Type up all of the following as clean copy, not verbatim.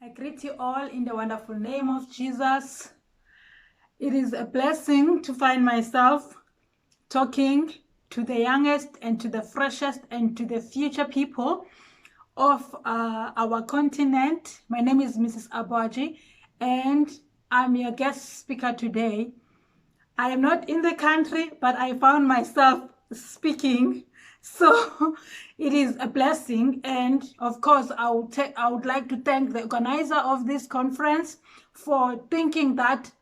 I greet you all in the wonderful name of Jesus. It is a blessing to find myself talking to the youngest and to the freshest and to the future people of our continent. My name is Mrs. Abaji and I'm your guest speaker today. I am not in the country, but I found myself speaking. So it is a blessing. And of course, I would like to thank the organizer of this conference for thinking that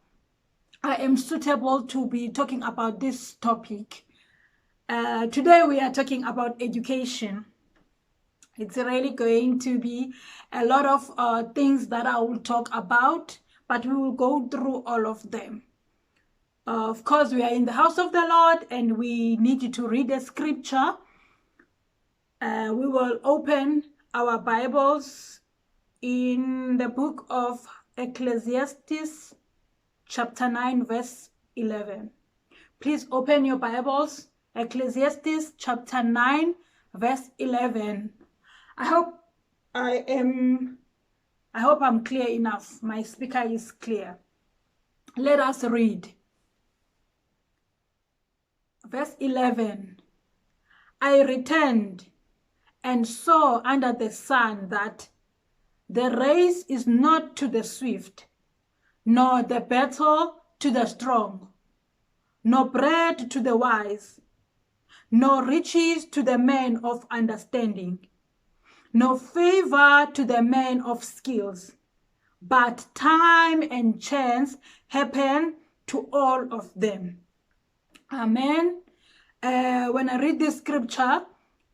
I am suitable to be talking about this topic. Today, we are talking about education. It's really going to be a lot of things that I will talk about, but we will go through all of them. Of course, we are in the house of the Lord and we need you to read the scripture. We will open our Bibles in the book of Ecclesiastes, chapter 9, verse 11. Please open your Bibles, Ecclesiastes, chapter 9, verse 11. I hope I'm clear enough. My speaker is clear. Let us read. Verse 11, I returned and saw under the sun that the race is not to the swift, nor the battle to the strong, nor bread to the wise, nor riches to the men of understanding, nor favor to the men of skills, but time and chance happen to all of them. Amen. When I read this scripture,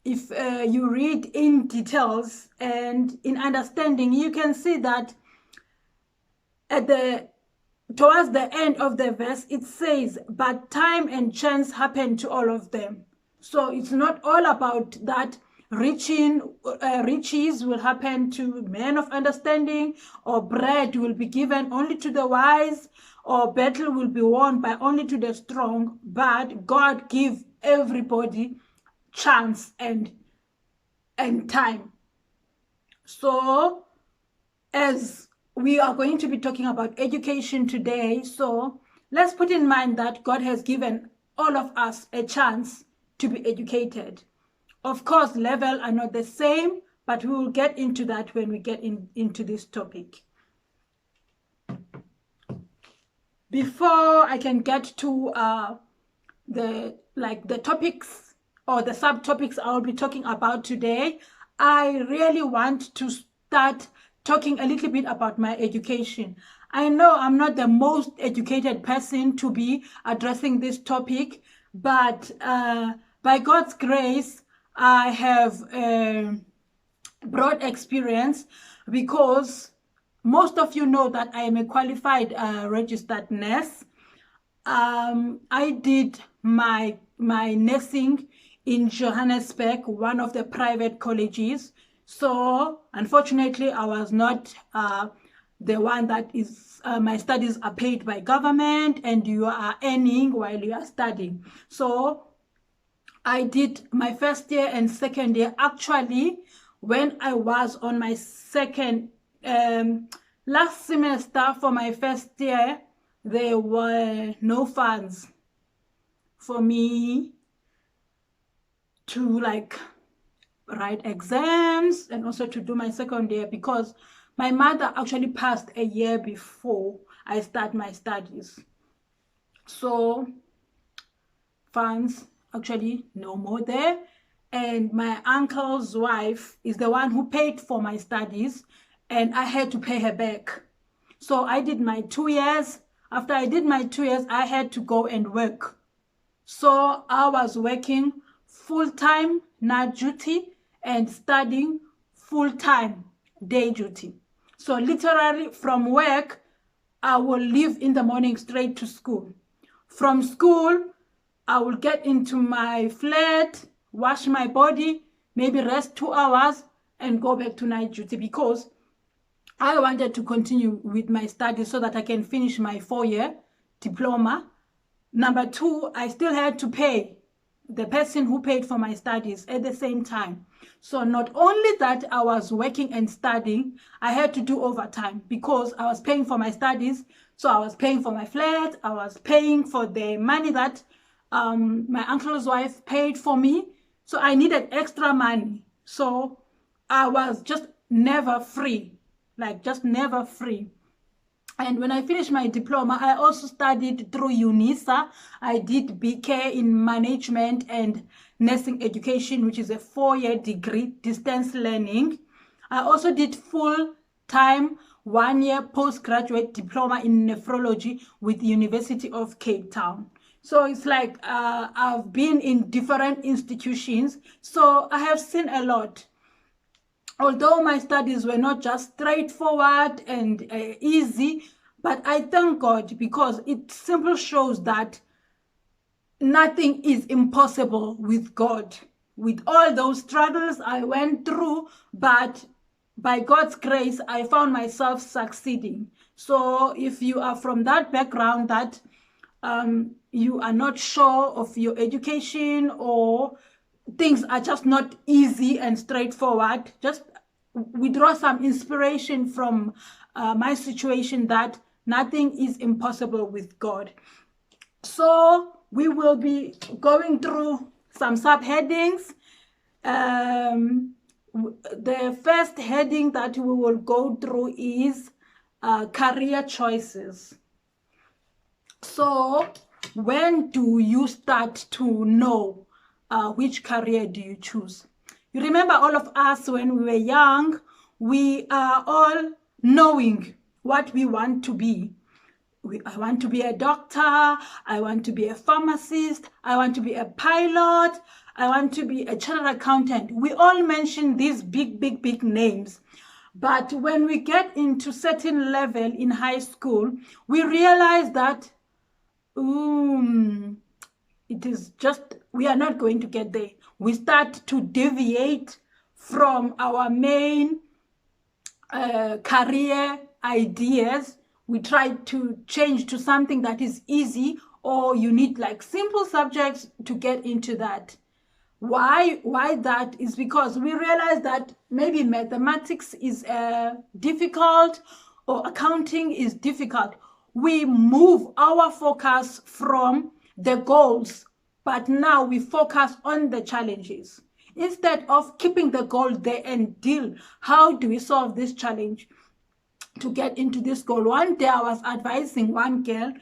if you read in details and in understanding, you can see that towards the end of the verse, it says, but time and chance happen to all of them. So it's not all about that riches will happen to men of understanding, or bread will be given only to the wise, or battle will be won by only to the strong, but God gives everybody chance and time. So as we are going to be talking about education today, so let's put in mind that God has given all of us a chance to be educated. Of course, levels are not the same, but we will get into that when we get into this topic. Before I can get to the topics or the subtopics I'll be talking about today, I really want to start talking a little bit about my education. I know I'm not the most educated person to be addressing this topic, but by God's grace, I have broad experience, because most of you know that I am a qualified registered nurse. I did my nursing in Johannesburg, one of the private colleges. So unfortunately, I was not the one that is, my studies are paid by government and you are earning while you are studying. So I did my first year and second year. Actually, when I was on my second, last semester for my first year, there were no funds for me to write exams and also to do my second year, because my mother actually passed a year before I start my studies. So funds actually no more there, and my uncle's wife is the one who paid for my studies and I had to pay her back. So I did my 2 years. After I did my 2 years, I had to go and work. So I was working full-time night duty and studying full-time day duty. So literally from work, I will leave in the morning straight to school. From school, I will get into my flat, wash my body, maybe rest 2 hours and go back to night duty, because I wanted to continue with my studies so that I can finish my 4-year diploma. Number two, I still had to pay the person who paid for my studies at the same time. So not only that I was working and studying, I had to do overtime because I was paying for my studies. So I was paying for my flat, I was paying for the money that my uncle's wife paid for me. So I needed extra money. So I was just never free, like just never free. And when I finished my diploma, I also studied through UNISA. I did BK in management and nursing education, which is a 4-year degree, distance learning. I also did full-time 1-year postgraduate diploma in nephrology with the University of Cape Town. So it's like I've been in different institutions, so I have seen a lot. Although my studies were not just straightforward and easy, but I thank God because it simply shows that nothing is impossible with God. With all those struggles I went through, but by God's grace, I found myself succeeding. So if you are from that background that you are not sure of your education or things are just not easy and straightforward, just withdraw some inspiration from my situation that nothing is impossible with God. So we will be going through some subheadings. The first heading that we will go through is career choices. So when do you start to know which career do you choose? You remember all of us when we were young, we are all knowing what we want to be. I want to be a doctor, I want to be a pharmacist, I want to be a pilot, I want to be a chartered accountant. We all mention these big names. But when we get into certain level in high school, we realize that it is just, we are not going to get there. We start to deviate from our main career ideas. We try to change to something that is easy, or you need like simple subjects to get into that. Why that is because we realize that maybe mathematics is difficult or accounting is difficult. We move our focus from the goals, but now we focus on the challenges. Instead of keeping the goal there and deal, how do we solve this challenge to get into this goal? One day I was advising one girl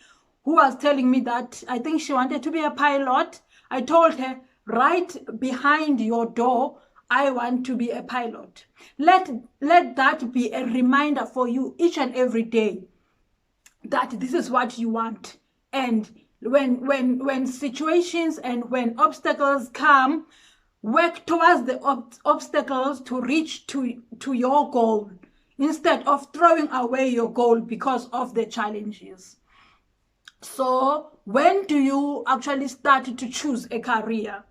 who was telling me that I think she wanted to be a pilot. I told her, right behind your door, I want to be a pilot. Let that be a reminder for you each and every day that this is what you want. And when situations and when obstacles come, work towards the obstacles to reach to your goal, instead of throwing away your goal because of the challenges. So when do you actually start to choose a career?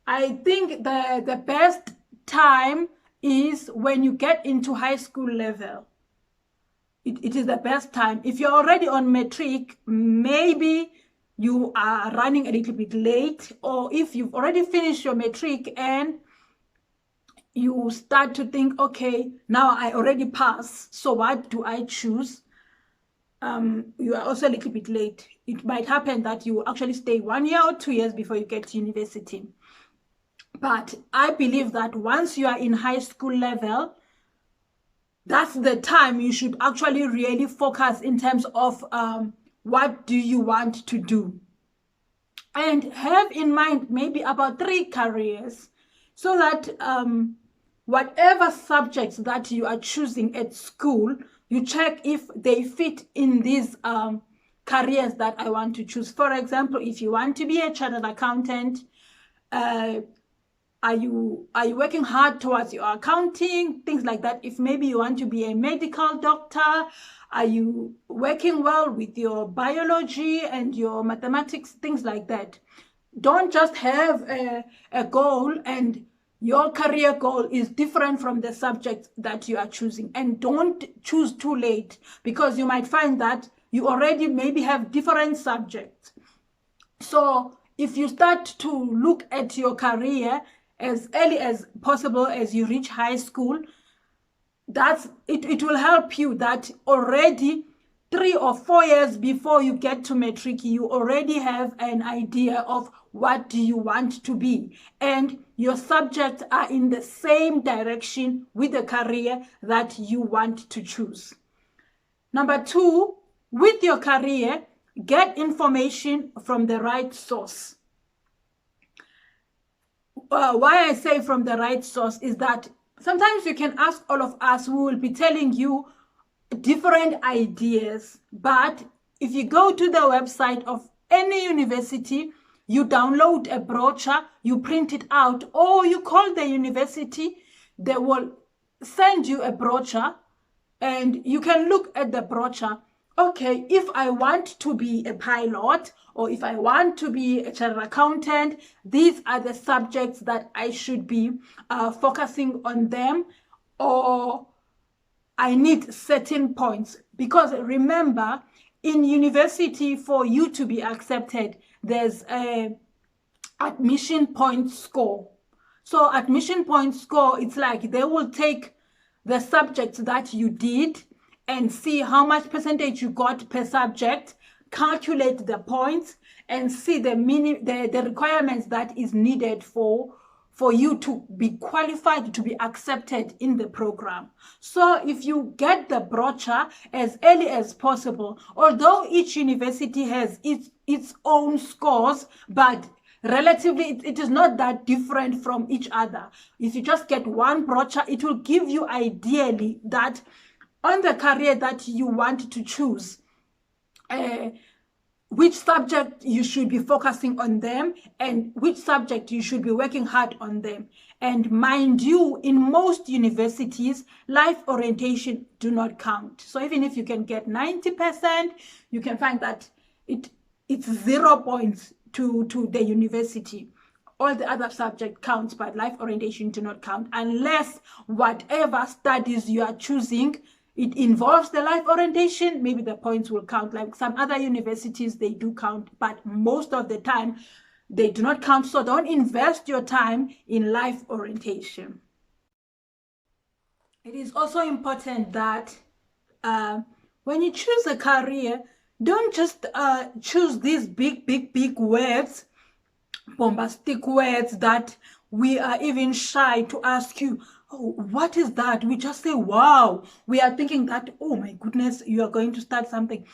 I think the best time is when you get into high school level. It is the best time. If you're already on matric, maybe you are running a little bit late, or if you've already finished your matric and you start to think, okay, now I already passed, so what do I choose? You are also a little bit late. It might happen that you actually stay 1 year or 2 years before you get to university. But I believe that once you are in high school level, that's the time you should actually really focus in terms of what do you want to do. And have in mind maybe about 3 careers, so that whatever subjects that you are choosing at school, you check if they fit in these careers that I want to choose. For example, if you want to be a chartered accountant, are you working hard towards your accounting, things like that? If maybe you want to be a medical doctor, are you working well with your biology and your mathematics, things like that? Don't just have a goal and your career goal is different from the subject that you are choosing. And don't choose too late, because you might find that you already maybe have different subjects. So if you start to look at your career as early as possible as you reach high school, it will help you that already 3 or 4 years before you get to matric, you already have an idea of what do you want to be, and your subjects are in the same direction with the career that you want to choose. Number 2, with your career, get information from the right source. Why I say from the right source is that sometimes you can ask all of us, we will be telling you different ideas, but if you go to the website of any university, you download a brochure, you print it out, or you call the university, they will send you a brochure and you can look at the brochure. Okay, if I want to be a pilot, or if I want to be a chartered accountant, these are the subjects that I should be focusing on them, or I need certain points. Because remember, in university, for you to be accepted, there's a admission point score. So admission point score, it's like they will take the subjects that you did and see how much percentage you got per subject, calculate the points, and see the requirements that is needed for you to be qualified to be accepted in the program. So if you get the brochure as early as possible, although each university has its own scores, but relatively it is not that different from each other. If you just get one brochure, it will give you ideally that on the career that you want to choose, which subject you should be focusing on them and which subject you should be working hard on them. And mind you, in most universities, life orientation do not count. So even if you can get 90%, you can find that it's 0 points to the university. All the other subject counts, but life orientation do not count unless whatever studies you are choosing, it involves the life orientation, maybe the points will count. Like some other universities, they do count, but most of the time, they do not count. So don't invest your time in life orientation. It is also important that when you choose a career, don't just choose these big words, bombastic words that we are even shy to ask you, oh, what is that? We just say, wow. We are thinking that, oh my goodness, you are going to start something.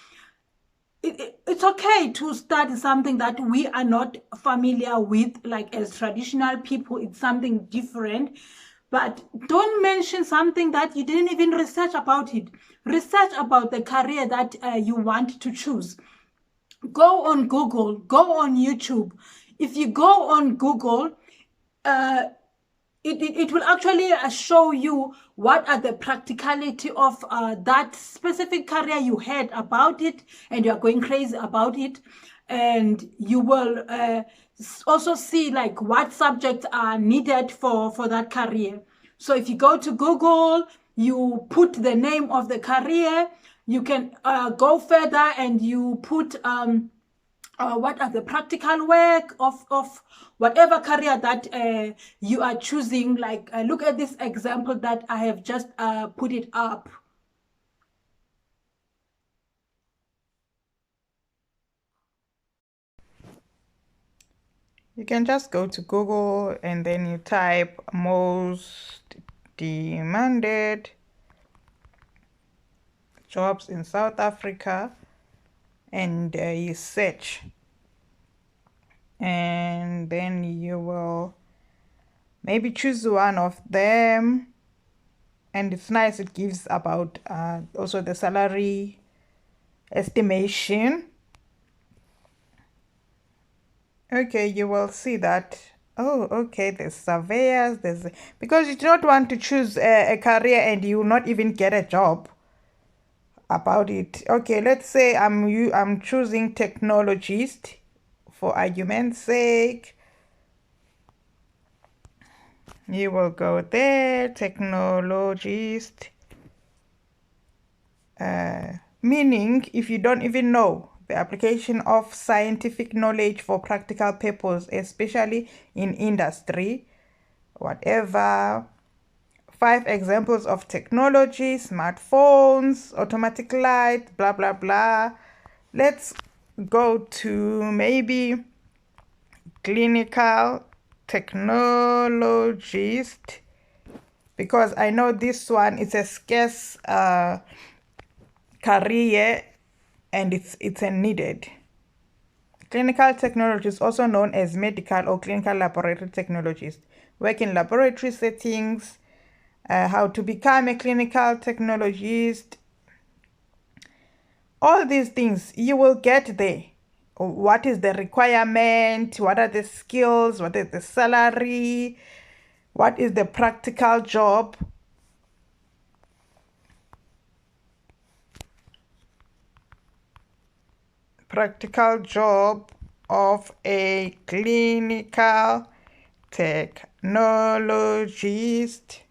It's okay to start something that we are not familiar with, like as traditional people, it's something different. But don't mention something that you didn't even research about it. Research about the career that you want to choose. Go on Google, go on YouTube. If you go on Google, it will actually show you what are the practicality of that specific career. You heard about it and you are going crazy about it, and you will also see like what subjects are needed for that career. So if you go to Google, you put the name of the career, you can go further and you put what are the practical work of whatever career that you are choosing. Like look at this example that I have just put it up. You can just go to Google and then you type most demanded jobs in South Africa, and you search, and then you will maybe choose one of them. And it's nice, it gives about also the salary estimation. Okay, you will see that, oh, okay, there's surveyors, because you do not want to choose a career and you will not even get a job about it. Okay, let's say I'm choosing technologist for argument's sake. You will go there, technologist, meaning if you don't even know the application of scientific knowledge for practical purpose, especially in industry, whatever. 5 examples of technology: smartphones, automatic light, blah blah blah. Let's go to maybe clinical technologist, because I know this one is a scarce career and it's a needed. Clinical technologist, also known as medical or clinical laboratory technologist, work in laboratory settings. How to become a clinical technologist. All these things you will get there. What is the requirement? What are the skills? What is the salary? What is the practical job? Practical job of a clinical technologist.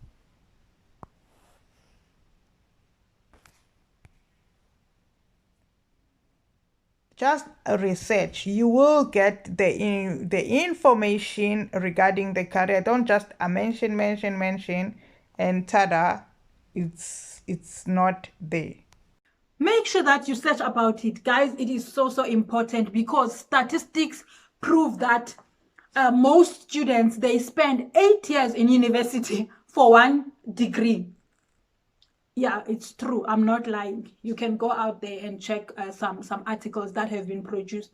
Just research. You will get the information regarding the career. Don't just mention, and tada, it's not there. Make sure that you search about it, guys. It is so important, because statistics prove that most students, they spend 8 years in university for 1 degree. Yeah, it's true. I'm not lying. You can go out there and check some articles that have been produced.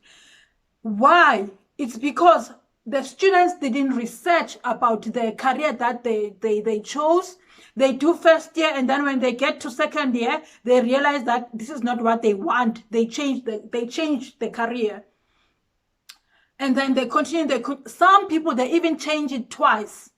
Why? It's because the students didn't research about the career that they chose. They do first year, and then when they get to second year, they realize that this is not what they want. They change the career, and then they continue. Some people, they even change it twice.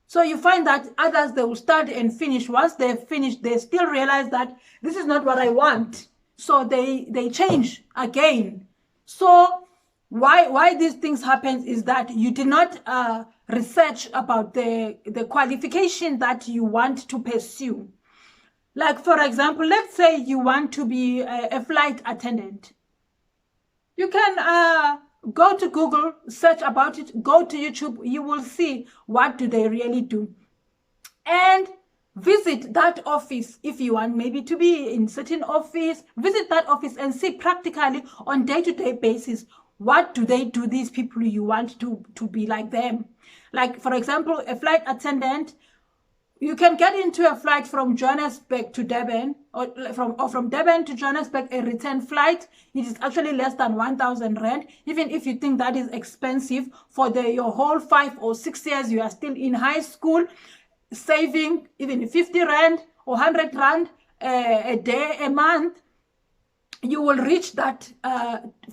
So you find that others, they will start and finish. Once they've finished, they still realize that this is not what I want. So they change again. So why these things happen is that you did not research about the qualification that you want to pursue. Like, for example, let's say you want to be a flight attendant. You can go to Google, search about it, go to YouTube, you will see what do they really do. And visit that office if you want maybe to be in certain office. Visit that office and see practically on day-to-day basis, what do they do, these people you want to be like them. Like, for example, a flight attendant, you can get into a flight from Johannesburg to Durban, or from Durban to Johannesburg, a return flight. It is actually less than 1,000 rand. Even if you think that is expensive, for your whole 5 or 6 years you are still in high school, saving even 50 rand or 100 rand a day, a month, you will reach that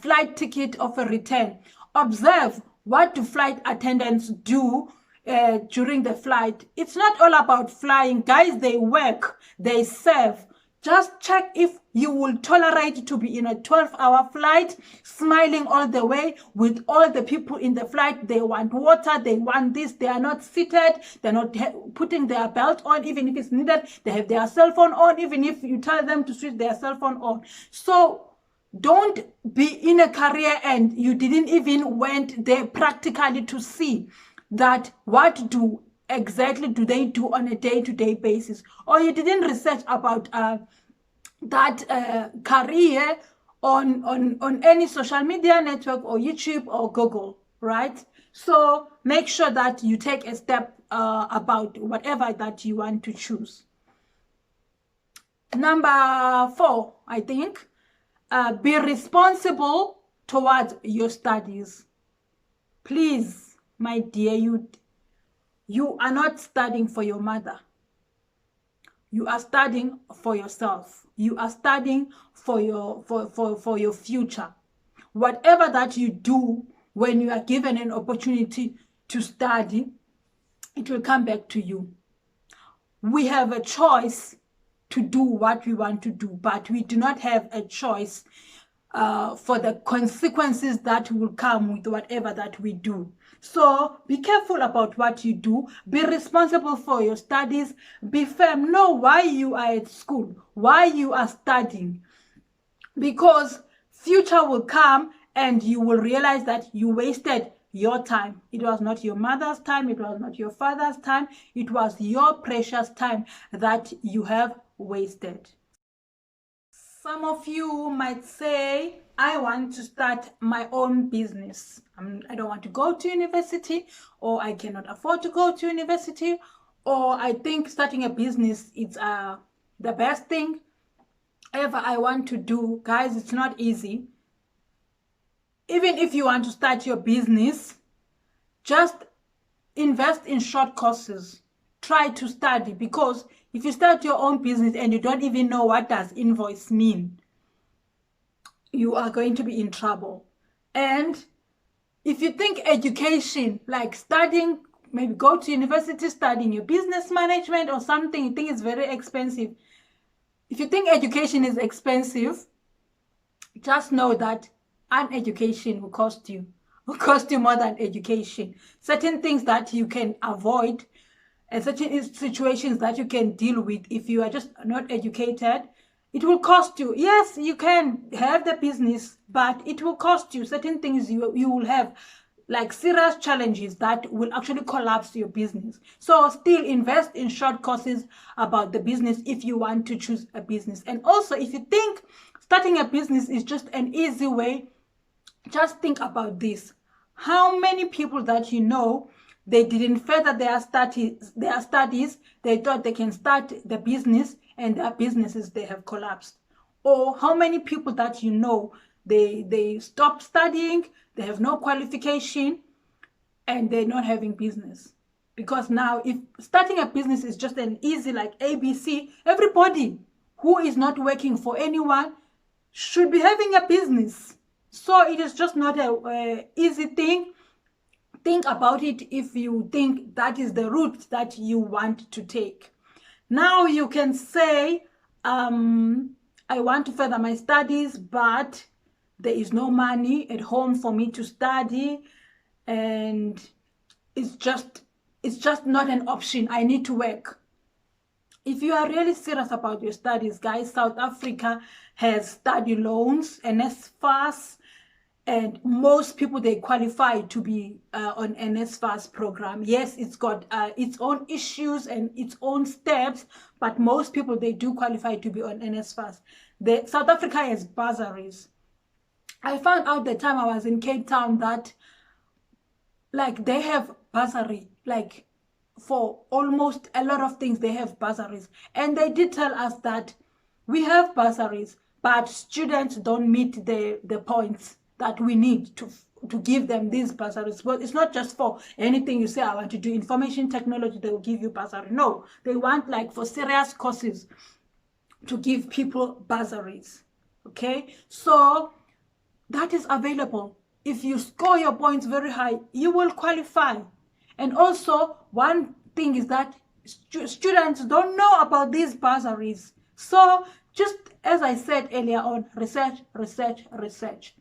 flight ticket of a return. Observe, what do flight attendants do during the flight? It's not all about flying, guys. They work, they serve. Just check if you will tolerate to be in a 12-hour flight, smiling all the way with all the people in the flight. They want water, they want this, they are not seated, they're not putting their belt on, even if it's needed. They have their cell phone on, even if you tell them to switch their cell phone on. So don't be in a career and you didn't even went there practically to see that what exactly do they do on a day-to-day basis, or you didn't research about that career on any social media network or YouTube or Google, right? So make sure that you take a step about whatever that you want to choose. Number 4, I think, be responsible towards your studies. Please, my dear youth, you are not studying for your mother. You are studying for yourself. You are studying for your future. Whatever that you do when you are given an opportunity to study, it will come back to you. We have a choice to do what we want to do, but we do not have a choice for the consequences that will come with whatever that we do. So be careful about what you do. Be responsible for your studies. Be firm. Know why you are at school, why you are studying. Because future will come and you will realize that you wasted your time. It was not your mother's time. It was not your father's time. It was your precious time that you have wasted. Some of you might say, I want to start my own business. I don't want to go to university, or I cannot afford to go to university, or I think starting a business is the best thing ever I want to do. Guys, it's not easy. Even if you want to start your business, just invest in short courses. Try to study, because if you start your own business and you don't even know what does invoice mean, you are going to be in trouble. And if you think education, like studying, maybe go to university, studying your business management or something, you think it's very expensive. If you think education is expensive, just know that an education will cost you more than education. Certain things that you can avoid and certain situations that you can deal with if you are just not educated, it will cost you. Yes, you can have the business, but it will cost you. Certain things you will have, like serious challenges that will actually collapse your business. So still invest in short courses about the business if you want to choose a business. And also, if you think starting a business is just an easy way, just think about this. How many people that you know, they didn't further their studies, they thought they can start the business and their businesses, they have collapsed? Or how many people that you know, they stopped studying, they have no qualification, and they're not having business? Because now, if starting a business is just an easy, like ABC, everybody who is not working for anyone should be having a business. So it is just not a easy thing. Think about it if you think that is the route that you want to take. Now you can say, I want to further my studies, but there is no money at home for me to study, and it's just not an option. I need to work. If you are really serious about your studies, guys, South Africa has study loans, NSFAS, and most people, they qualify to be on NSFAS program. Yes, it's got its own issues and its own steps, but most people, they do qualify to be on NSFAS. South Africa has bursaries. I found out the time I was in Cape Town that, like, they have bursary, like, for almost a lot of things, they have bursaries. And they did tell us that we have bursaries, but students don't meet the points that we need to give them these bursaries. But it's not just for anything you say, I want to do information technology, they will give you bursary. No, they want, like, for serious courses to give people bursaries. Okay, so that is available. If you score your points very high, you will qualify. And also, one thing is that students don't know about these bursaries. So just as I said earlier on, research, research, research.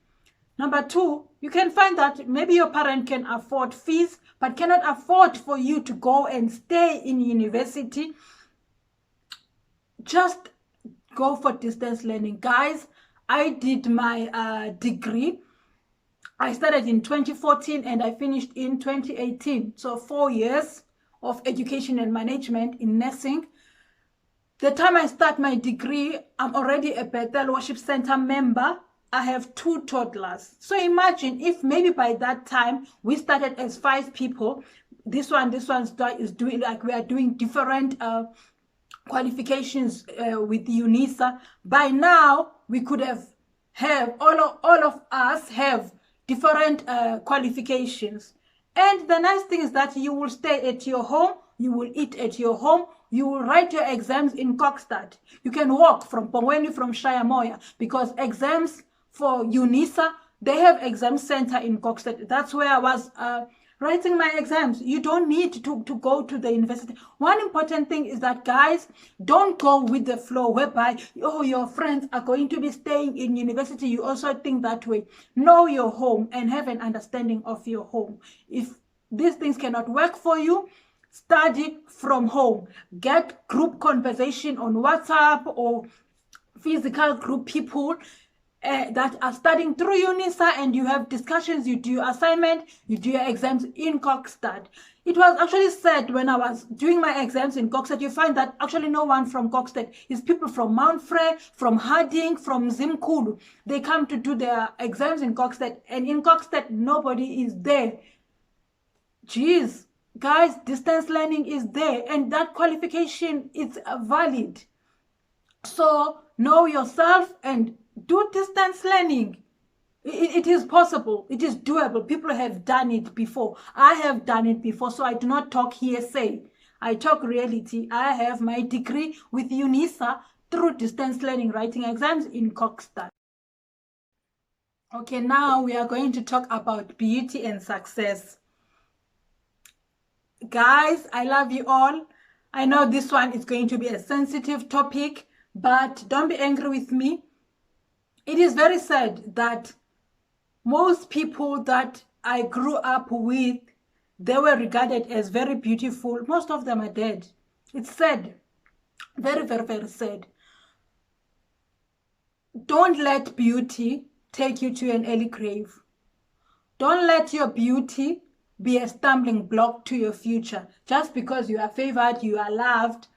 Number two, you can find that maybe your parent can afford fees, but cannot afford for you to go and stay in university. Just go for distance learning. Guys, I did my degree. I started in 2014 and I finished in 2018. So 4 years of education and management in nursing. The time I start my degree, I'm already a Bethel Worship Center member. I have 2 toddlers. So imagine if maybe by that time we started as 5 people. This one is doing, like, we are doing different qualifications with UNISA. By now we could have all of us have different qualifications. And the nice thing is that you will stay at your home, you will eat at your home, you will write your exams in Kokstad. You can walk from Pongweni, from Shayamoya, because exams for UNISA, they have exam center in Kokstad. That's where I was writing my exams. You don't need to go to the university. One important thing is that, guys, don't go with the flow whereby, oh, your friends are going to be staying in university. You also think that way. Know your home and have an understanding of your home. If these things cannot work for you, study from home. Get group conversation on WhatsApp or physical group people. that are studying through UNISA, and you have discussions, you do your assignment, you do your exams in Kokstad. It was actually said when I was doing my exams in Kokstad, you find that actually no one from Kokstad is people from Mount Frey, from Harding, from Zimkulu. They come to do their exams in Kokstad, and in Kokstad, nobody is there. Jeez, guys, distance learning is there, and that qualification is valid. So know yourself and do distance learning. It is possible. It is doable. People have done it before. I have done it before, so I do not talk hearsay. I talk reality. I have my degree with UNISA through distance learning, writing exams in Kokstad. Okay, now we are going to talk about beauty and success. Guys, I love you all. I know this one is going to be a sensitive topic, but don't be angry with me. It is very sad that most people that I grew up with, they were regarded as very beautiful. Most of them are dead. It's sad. Very, very, very sad. Don't let beauty take you to an early grave. Don't let your beauty be a stumbling block to your future. Just because you are favored, you are loved,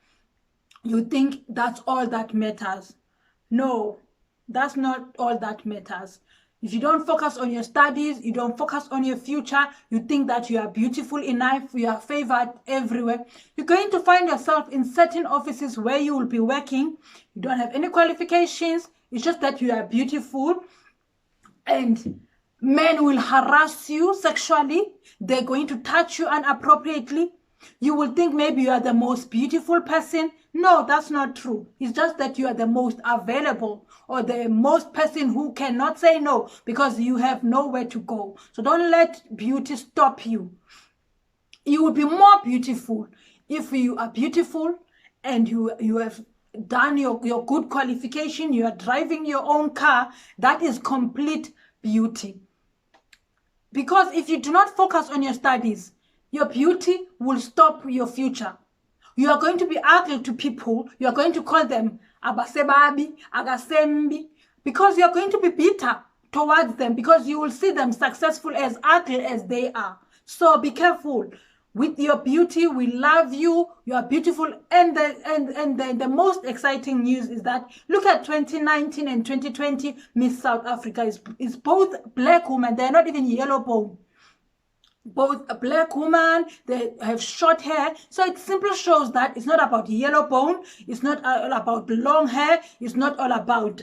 you think that's all that matters. No, that's not all that matters. If you don't focus on your studies, you don't focus on your future, you think that you are beautiful enough, you are favored everywhere, you're going to find yourself in certain offices where you will be working, you don't have any qualifications, it's just that you are beautiful, and men will harass you sexually, they're going to touch you inappropriately. You will think maybe you are the most beautiful person. No, that's not true. It's just that you are the most available, or the most person who cannot say no because you have nowhere to go. So don't let beauty stop you. You will be more beautiful if you are beautiful and you have done your good qualification, you are driving your own car. That is complete beauty. Because if you do not focus on your studies, your beauty will stop your future. You are going to be ugly to people. You are going to call them abasebabi, agasembi, because you are going to be bitter towards them, because you will see them successful as ugly as they are. So be careful with your beauty. We love you. You are beautiful. And the most exciting news is that look at 2019 and 2020 Miss South Africa is both black women. They're not even yellow bone. Both a black woman, they have short hair. So it simply shows that it's not about yellow bone, it's not all about long hair, it's not all about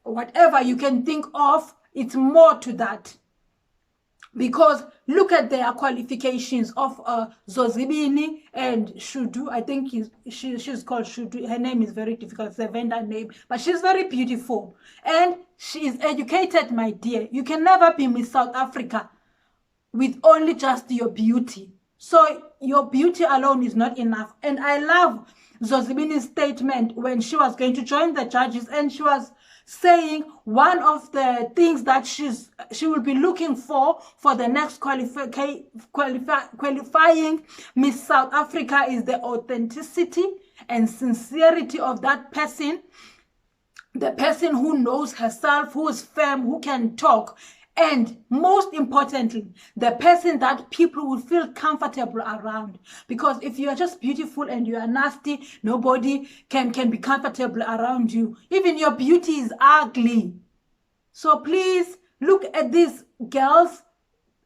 whatever you can think of. It's more to that. Because look at their qualifications of Zozibini and Shudu. I think she's called Shudu. Her name is very difficult. It's a vendor name. But she's very beautiful. And she is educated, my dear. You can never be Miss South Africa with only just your beauty. So your beauty alone is not enough. And I love Zozibini's statement when she was going to join the judges, and she was saying one of the things that she will be looking for the next qualifying Miss South Africa is the authenticity and sincerity of that person, the person who knows herself, who is firm, who can talk. And most importantly, the person that people will feel comfortable around. Because if you are just beautiful and you are nasty, nobody can be comfortable around you. Even your beauty is ugly. So please look at these girls.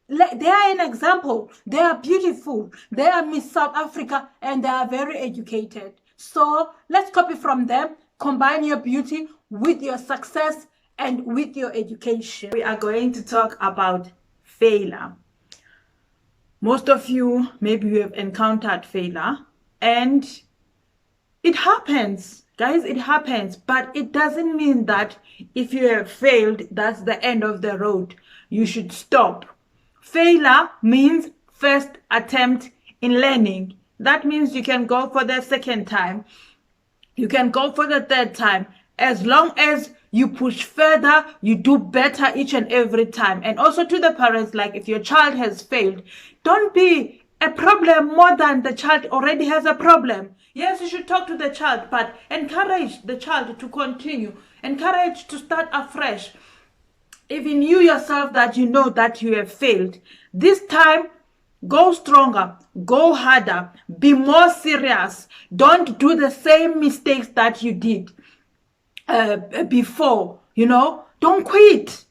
They are an example. They are beautiful. They are Miss South Africa and they are very educated. So let's copy from them. Combine your beauty with your success and with your education. We are going to talk about failure. Most of you, maybe you have encountered failure, and it happens, guys, it happens, but it doesn't mean that if you have failed, that's the end of the road. You should stop. Failure means first attempt in learning. That means you can go for the second time. You can go for the third time. As long as you push further, you do better each and every time. And also to the parents, like if your child has failed, don't be a problem more than the child already has a problem. Yes, you should talk to the child, but encourage the child to continue. Encourage to start afresh. Even you yourself that you know that you have failed. This time, go stronger, go harder, be more serious. Don't do the same mistakes that you did before, Don't quit.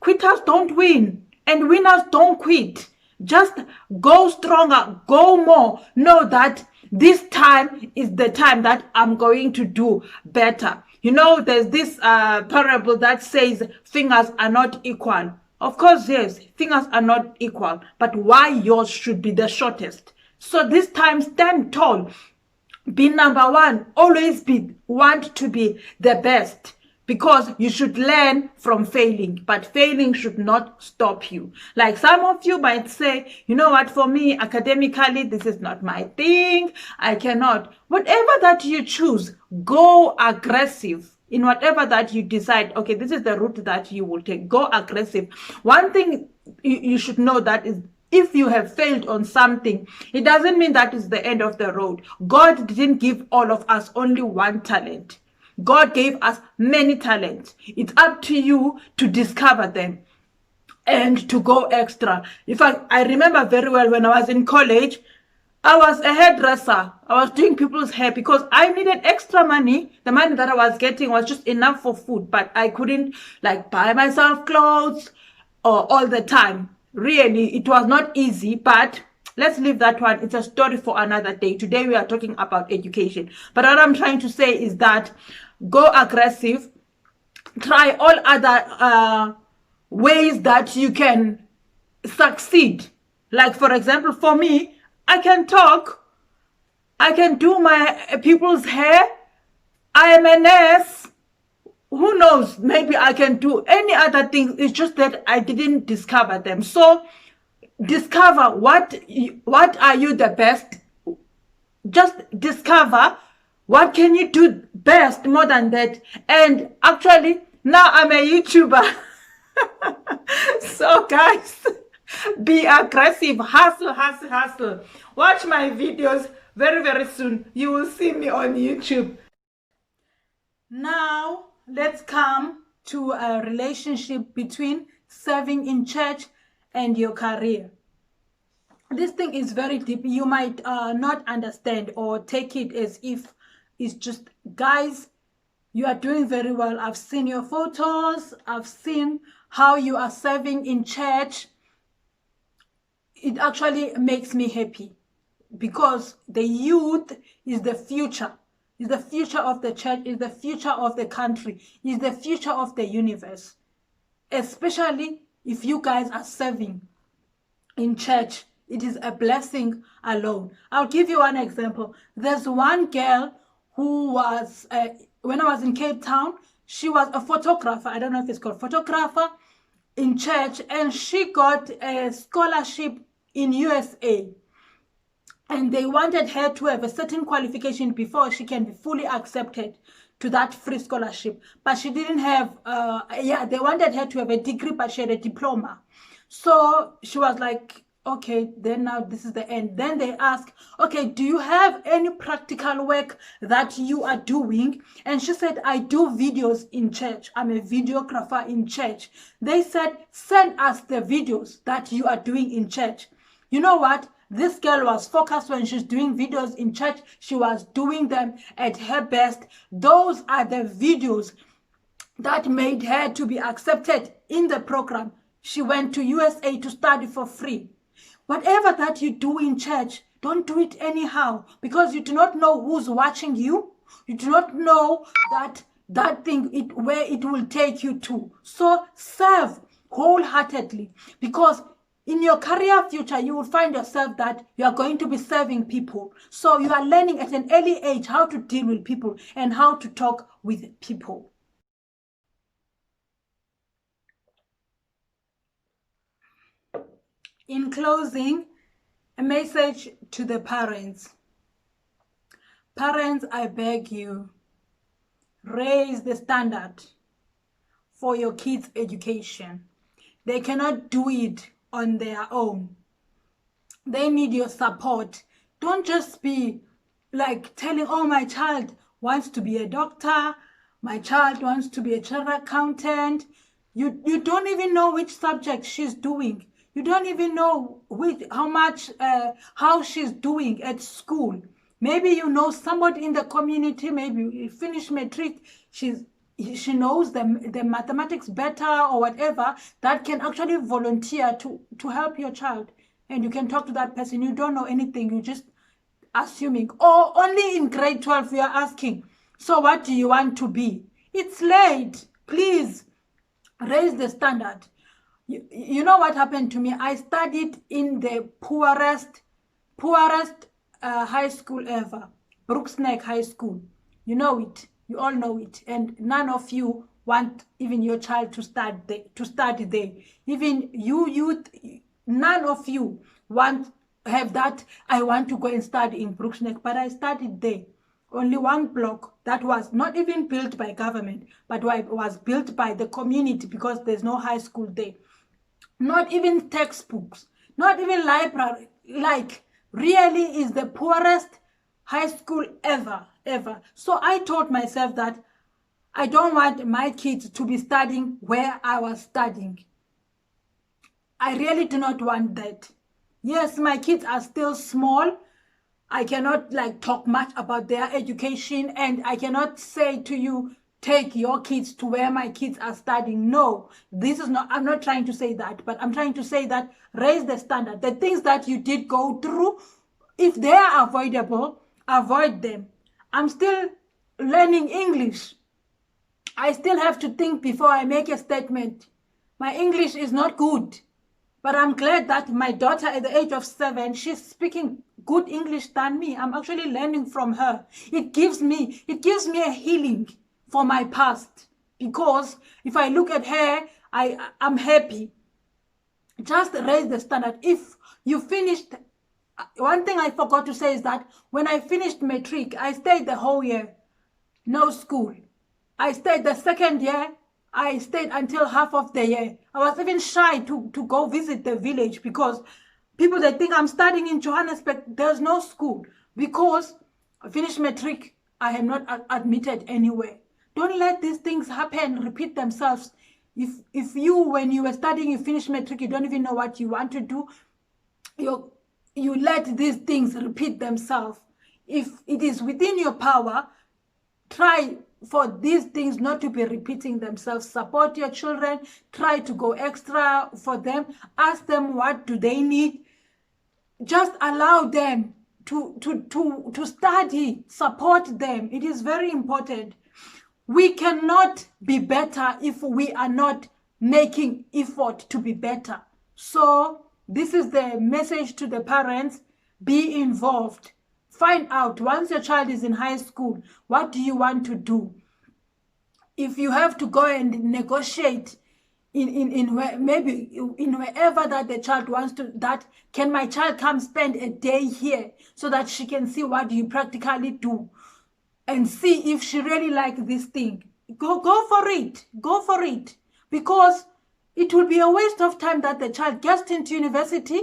Quitters don't win, and winners don't quit. Just go stronger, go more. Know that this time is the time that I'm going to do better. There's this parable that says fingers are not equal. Of course, yes, fingers are not equal, but why yours should be the shortest? So this time, stand tall. Be number one. Always want to be the best, because you should learn from failing, but failing should not stop you. Like some of you might say, you know what, for me, academically, this is not my thing. I cannot. Whatever that you choose, go aggressive. In whatever that you decide, okay, this is the route that you will take. Go aggressive. One thing you should know that is, if you have failed on something, it doesn't mean that is the end of the road. God didn't give all of us only one talent. God gave us many talents. It's up to you to discover them and to go extra. In fact, I remember very well when I was in college, I was a hairdresser. I was doing people's hair because I needed extra money. The money that I was getting was just enough for food, but I couldn't buy myself clothes all the time. Really, it was not easy, but let's leave that one. It's a story for another day. Today we are talking about education. But what I'm trying to say is that go aggressive. Try all other ways that you can succeed. Like, for example, for me, I can talk. I can do my people's hair. I am a nurse. Who knows? Maybe I can do any other thing. It's just that I didn't discover them. So discover what are you the best. Just discover what can you do best more than that. And actually, now I'm a YouTuber. So guys, be aggressive. Hustle, hustle, hustle. Watch my videos very, very soon. You will see me on YouTube. Now, let's come to a relationship between serving in church and your career. This thing is very deep. You might not understand or take it as if it's just, guys, you are doing very well. I've seen your photos. I've seen how you are serving in church. It actually makes me happy, because the youth is the future. Is the future of the church, is the future of the country, is the future of the universe. Especially if you guys are serving in church, it is a blessing alone. I'll give you one example. There's one girl who was, when I was in Cape Town, she was a photographer. I don't know if it's called photographer in church, and she got a scholarship in USA. And they wanted her to have a certain qualification before she can be fully accepted to that free scholarship. But she didn't have, they wanted her to have a degree, but she had a diploma. So she was like, okay, then now this is the end. Then they asked, okay, do you have any practical work that you are doing? And she said, I do videos in church. I'm a videographer in church. They said, send us the videos that you are doing in church. You know what? This girl was focused when she's doing videos in church. She was doing them at her best. Those are the videos that made her to be accepted in the program. She went to USA to study for free. Whatever that you do in church, don't do it anyhow, because you do not know who's watching you. You do not know that thing, where it will take you to. So serve wholeheartedly, because in your career future, you will find yourself that you are going to be serving people. So you are learning at an early age how to deal with people and how to talk with people. In closing, a message to the parents. Parents, I beg you, raise the standard for your kids' education. They cannot do it on their own. They need your support. Don't just be like telling, oh, my child wants to be a doctor, My child wants to be a chartered accountant. You don't even know which subject she's doing. You don't even know how she's doing at school. Maybe you know somebody in the community, maybe you finish matric, she knows the mathematics better or whatever, that can actually volunteer to help your child. And you can talk to that person. You don't know anything. You just assuming. Or only in grade 12 you are asking, so what do you want to be? It's late. Please raise the standard. You know what happened to me? I studied in the poorest high school ever, Brooksneck High School. You know it. You all know it. And none of you want even your child to study there. Even you youth, none of you have that, I want to go and study in Brooksneck, but I studied there. Only one block that was not even built by government, but was built by the community, because there's no high school there. Not even textbooks, not even library. Like, really is the poorest high school ever. So I told myself that I don't want my kids to be studying where I was studying. I really do not want that. Yes, my kids are still small. I cannot talk much about their education, and I cannot say to you, take your kids to where my kids are studying. No, this is not, I'm not trying to say that, but I'm trying to say that raise the standard. The things that you did go through, if they are avoidable, avoid them. I'm still learning English. I still have to think before I make a statement. My English is not good, but I'm glad that my daughter at the age of 7, she's speaking good English than me. I'm actually learning from her. It gives me a healing for my past, because if I look at her, I'm happy. Just raise the standard. If you finished, one thing I forgot to say is that when I finished matric, I stayed the whole year, no school. I stayed the second year, I stayed until half of the year. I was even shy to go visit the village, because people, they think I'm studying in Johannesburg. There's no school, because I finished matric, I am not admitted anywhere. Don't let these things happen, repeat themselves. If you, when you were studying, you finished matric, you don't even know what you want to do, you let these things repeat themselves. If it is within your power, try for these things not to be repeating themselves. Support your children. Try to go extra for them. Ask them what do they need. Just allow them to study. Support them. It is very important. We cannot be better if we are not making effort to be better. So this is the message to the parents. Be involved. Find out, once your child is in high school, what do you want to do? If you have to go and negotiate maybe in wherever that the child wants to, that can my child come spend a day here, so that she can see what you practically do and see if she really likes this thing. Go for it, because it will be a waste of time that the child gets into university,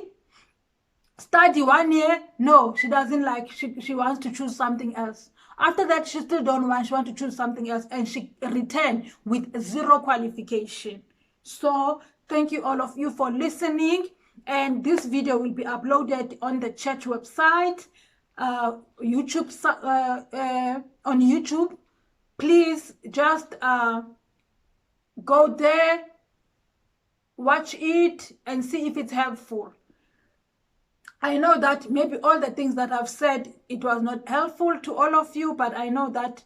study 1 year, no, she doesn't like, she wants to choose something else. After that, she still don't want, she wants to choose something else, and she return with 0 qualification. So thank you all of you for listening, and this video will be uploaded on the church website, YouTube, on YouTube. Please just go there, watch it, and see if it's helpful. I know that maybe all the things that I've said, it was not helpful to all of you, but I know that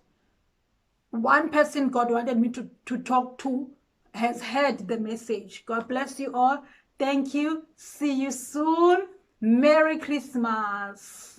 one person God wanted me to talk to has heard the message. God bless you all. Thank you. See you soon. Merry Christmas.